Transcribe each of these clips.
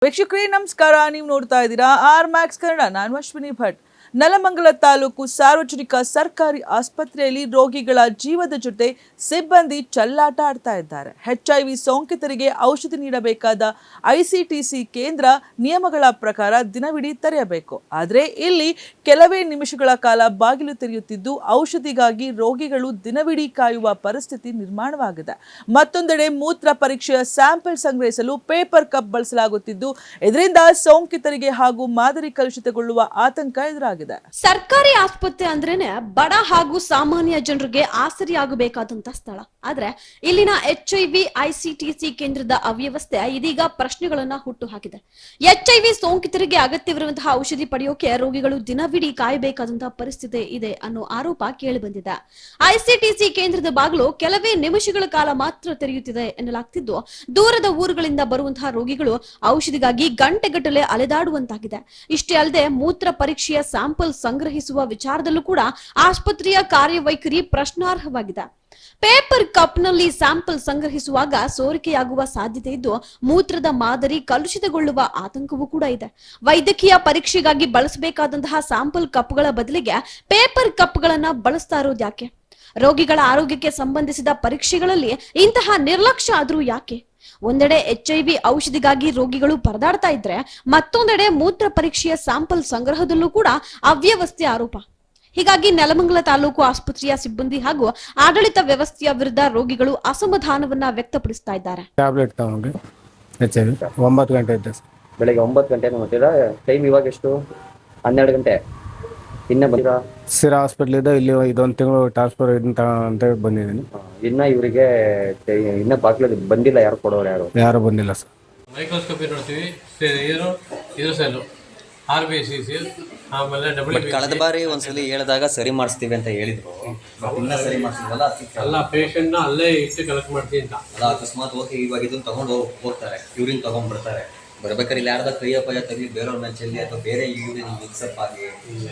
ವೀಕ್ಷಕರೇ ನಮಸ್ಕಾರ. ನೀವು ನೋಡ್ತಾ ಇದ್ದೀರಾ ಆರ್ ಮ್ಯಾಕ್ಸ್ ಕನ್ನಡ. ನಾನು ಅಶ್ವಿನಿ ಭಟ್. ನೆಲಮಂಗಲ ತಾಲೂಕು ಸಾರ್ವಜನಿಕ ಸರ್ಕಾರಿ ಆಸ್ಪತ್ರೆಯಲ್ಲಿ ರೋಗಿಗಳ ಜೀವದ ಜೊತೆ ಸಿಬ್ಬಂದಿ ಚೆಲ್ಲಾಟ ಆಡ್ತಾ ಇದ್ದಾರೆ. HIV ಸೋಂಕಿತರಿಗೆ ಔಷಧಿ ನೀಡಬೇಕಾದ ICTC ಕೇಂದ್ರ ನಿಯಮಗಳ ಪ್ರಕಾರ ದಿನವಿಡೀ ತೆರೆಯಬೇಕು. ಆದರೆ ಇಲ್ಲಿ ಕೆಲವೇ ನಿಮಿಷಗಳ ಕಾಲ ಬಾಗಿಲು ತೆರೆಯುತ್ತಿದ್ದು ಔಷಧಿಗಾಗಿ ರೋಗಿಗಳು ದಿನವಿಡೀ ಕಾಯುವ ಪರಿಸ್ಥಿತಿ ನಿರ್ಮಾಣವಾಗಿದೆ. ಮತ್ತೊಂದೆಡೆ ಮೂತ್ರ ಪರೀಕ್ಷೆಯ ಸ್ಯಾಂಪಲ್ ಸಂಗ್ರಹಿಸಲು ಪೇಪರ್ ಕಪ್ ಬಳಸಲಾಗುತ್ತಿದ್ದು ಇದರಿಂದ ಸೋಂಕಿತರಿಗೆ ಹಾಗೂ ಮಾದರಿ ಕಲುಷಿತಗೊಳ್ಳುವ ಆತಂಕ ಎದುರಾಗಿದೆ. ಸರ್ಕಾರಿ ಆಸ್ಪತ್ರೆ ಅಂದ್ರೇನೆ ಬಡ ಹಾಗೂ ಸಾಮಾನ್ಯ ಜನರಿಗೆ ಆಸರಿಯಾಗಬೇಕಾದಂತ ಸ್ಥಳ. ಆದ್ರೆ ಇಲ್ಲಿನ HIV ICTC ಕೇಂದ್ರದ ಅವ್ಯವಸ್ಥೆ ಇದೀಗ ಪ್ರಶ್ನೆಗಳನ್ನ ಹುಟ್ಟು ಹಾಕಿದೆ. HIV ಸೋಂಕಿತರಿಗೆ ಅಗತ್ಯವಿರುವಂತಹ ಔಷಧಿ ಪಡೆಯೋಕೆ ರೋಗಿಗಳು ದಿನವಿಡೀ ಕಾಯಬೇಕಾದಂತಹ ಪರಿಸ್ಥಿತಿ ಇದೆ ಅನ್ನೋ ಆರೋಪ ಕೇಳಿ ಬಂದಿದೆ. ICTC ಕೇಂದ್ರದ ಬಾಗಿಲು ಕೆಲವೇ ನಿಮಿಷಗಳ ಕಾಲ ಮಾತ್ರ ತೆರೆಯುತ್ತಿದೆ ಎನ್ನಲಾಗ್ತಿದ್ದು ದೂರದ ಊರುಗಳಿಂದ ಬರುವಂತಹ ರೋಗಿಗಳು ಔಷಧಿಗಾಗಿ ಗಂಟೆಗಟ್ಟಲೆ ಅಲೆದಾಡುವಂತಾಗಿದೆ. ಇಷ್ಟೇ ಅಲ್ಲದೆ ಮೂತ್ರ ಪರೀಕ್ಷೆಯ ಸ್ಯಾಂಪಲ್ ಸಂಗ್ರಹಿಸುವ ವಿಚಾರದಲ್ಲೂ ಕೂಡ ಆಸ್ಪತ್ರೆಯ ಕಾರ್ಯವೈಖರಿ ಪ್ರಶ್ನಾರ್ಹವಾಗಿದೆ. ಪೇಪರ್ ಕಪ್ ನಲ್ಲಿ ಸ್ಯಾಂಪಲ್ ಸಂಗ್ರಹಿಸುವಾಗ ಸೋರಿಕೆಯಾಗುವ ಸಾಧ್ಯತೆ ಇದ್ದು ಮೂತ್ರದ ಮಾದರಿ ಕಲುಷಿತಗೊಳ್ಳುವ ಆತಂಕವೂ ಕೂಡ ಇದೆ. ವೈದ್ಯಕೀಯ ಪರೀಕ್ಷೆಗಾಗಿ ಬಳಸಬೇಕಾದಂತಹ ಸ್ಯಾಂಪಲ್ ಕಪ್ಗಳ ಬದಲಿಗೆ ಪೇಪರ್ ಕಪ್ಗಳನ್ನ ಬಳಸ್ತಾ ಇರೋದು ಯಾಕೆ? ರೋಗಿಗಳ ಆರೋಗ್ಯಕ್ಕೆ ಸಂಬಂಧಿಸಿದ ಪರೀಕ್ಷೆಗಳಲ್ಲಿ ಇಂತಹ ನಿರ್ಲಕ್ಷ್ಯ ಆದ್ರೂ ಯಾಕೆ? ಒಂದೆಡೆ HIV ಔಷಧಿಗಾಗಿ ರೋಗಿಗಳು ಪರದಾಡ್ತಾ ಇದ್ರೆ ಮತ್ತೊಂದೆಡೆ ಮೂತ್ರ ಪರೀಕ್ಷೆಯ ಸ್ಯಾಂಪಲ್ ಸಂಗ್ರಹದಲ್ಲೂ ಕೂಡ ಅವ್ಯವಸ್ಥೆ ಆರೋಪ. ಹೀಗಾಗಿ ನೆಲಮಂಗಲ ತಾಲೂಕು ಆಸ್ಪತ್ರೆಯ ಸಿಬ್ಬಂದಿ ಹಾಗೂ ಆಡಳಿತ ವ್ಯವಸ್ಥೆಯ ವಿರುದ್ಧ ರೋಗಿಗಳು ಅಸಮಾಧಾನವನ್ನ ವ್ಯಕ್ತಪಡಿಸ್ತಾ ಇದ್ದಾರೆ. ಟ್ಯಾಬ್ಲೆಟ್ ತಗೊಂಡು 9 ಗಂಟೆ ಇದ್ದೆ. ಬೆಳಗ್ಗೆ 9 ಗಂಟೆ ನೋಡ್ತೀರಾ? ಟೈಮ್ ಇವಾಗ ಎಷ್ಟು? 12 ಗಂಟೆ. ಇನ್ನ ಬಂದಿರಾ? ಸಿರಾ ಹಾಸ್ಪಿಟ್ಲಿಂದ ಇಲ್ಲಿ ಇದೊಂದು ತಿಂಗಳು ಟ್ರಾನ್ಸ್ಫರ್ ಅಂತ ಬಂದಿದ್ದೀನಿ. ಇನ್ನ ಇವರಿಗೆ ಇನ್ನ ಬಾಕ್ಲ ಬಂದಿಲ್ಲ. ಯಾರು ಕೊಡೋರು? ಯಾರು ಬಂದಿಲ್ಲ ಸರ್. ಮೈಕ್ರೋಸ್ಕೋಪಿ ನೋಡ್ತೀವಿ, ಇದು ಸೆಲ್ಲು RBCC, ಆಮೇಲೆ ಕಳೆದ ಬಾರಿ ಒಂದ್ಸಲಿ ಹೇಳಿದಾಗ ಸರಿ ಮಾಡಿಸ್ತೀವಿ ಅಂತ ಹೇಳಿದ್ರು. ಇನ್ನ ಸರಿ ಮಾಡಿಸಿದ್ವಲ್ಲ, ಎಲ್ಲ ಪೇಷಂಟ್ನ ಅಲ್ಲೇ ಇಟ್ಟು ಕಲೆಕ್ಟ್ ಮಾಡ್ತೀವಿ ಅಂತ. ಅಲ್ಲ, ಅಕಸ್ಮಾತ್ ಹೋಗಿ ಇವಾಗ ಇದನ್ನ ತಗೊಂಡು ಹೋಗ್ತಾರೆ, ಯೂರಿನ್ ತಗೊಂಡ್ಬಿಡ್ತಾರೆ. ಬರ್ಬೇಕಾದ್ರೆ ಇಲ್ಲಿ ಯಾರ್ದ ಕೈಯ ಪೈಯ ತಗಲಿ ಬೇರೆಯವ್ರ ಮೇಲೆ ಚೆಲ್ಲಿ ಅಥವಾ ಬೇರೆ ಯೂರಿನ್ ಮಿಕ್ಸಪ್ ಆಗಿ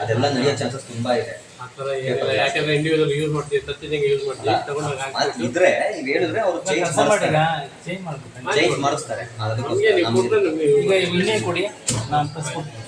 ಅದೆಲ್ಲ ನಡೆಯೋ ಚಾನ್ಸಸ್ ತುಂಬಾ ಇದೆ. ಆ ಥರ ಏನಿಲ್ಲ, ಯಾಕಂದ್ರೆ ಇಂಡಿವಿಜುವಲ್ ಯೂಸ್ ಮಾಡ್ತೀವಿ, ತತ್ತಿದಂಗೆ ಯೂಸ್ ಮಾಡ್ತೀವಿ. ಇದ್ರೆ ನೀವು ಹೇಳಿದ್ರೆ ಅವ್ರು ಚೇಂಜ್ ಮಾಡಿಸ್ತಾರೆ. ನಮಗೆ ನೀವು ಕೊಟ್ಟರೆ ನಮಗೆ ಈಗ ಕೊಡಿ, ನಾನು ತರಿಸ್ಕೊಡ್ತೀನಿ.